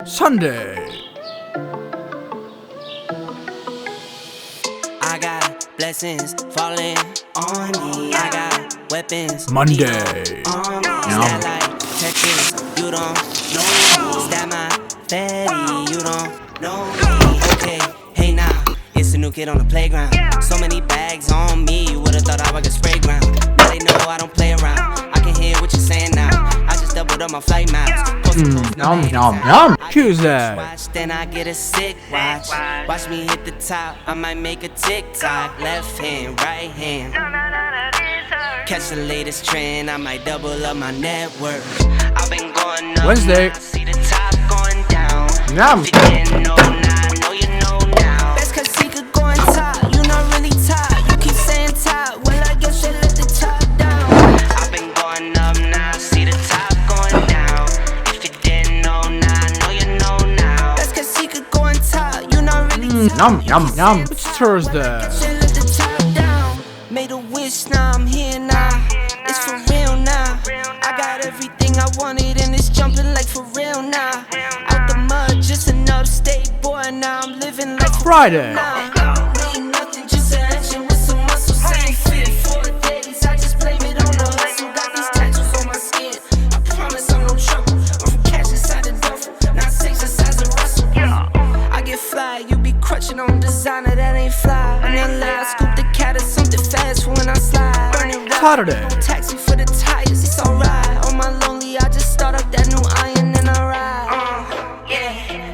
Sunday. I got blessings falling on me. I got weapons. Monday. On me. That like Texas, you don't know me. That my fatty, you don't know me. Okay, hey now, it's a new kid on the playground. So many bags on me, you would've thought I was a spray ground. Now they know I don't play around. I can hear what you're saying now. I just doubled up my flight miles. Yum, yum, yum. Tuesday. Then I get a sick watch. Watch me hit the top. I might make a TikTok. Left hand, right hand. Catch the latest trend. I might double up my net worth. I've been going up. Wednesday. See the top going down. Yum. If you didn't know now, know you know now. That's cause he could go on top. You not really top. You keep saying top. Well, I guess you let the top down. I've been going up now. See the top going down. If you didn't know now, know you know now. That's cause he could go on top. You not really top. Yum, yum, yum. It's Thursday. Made a wish, now I'm here now. It's for real now. I got everything I wanted and it's jumping like for real now. Out the mud, just an upstate boy. Now I'm living like Friday. Ain't nothing, just an action with some muscle. Same fit 4 days. I just blame it on the hustle. Got these tattoos on my skin. I promise I'm no trouble. I'm from cash inside the duffel. Not 6 inside the Russell. I get fly, you be crutching on designer that ain't fly. In LA, I scoop the cat or something fast for when I slide. Burning Saturday.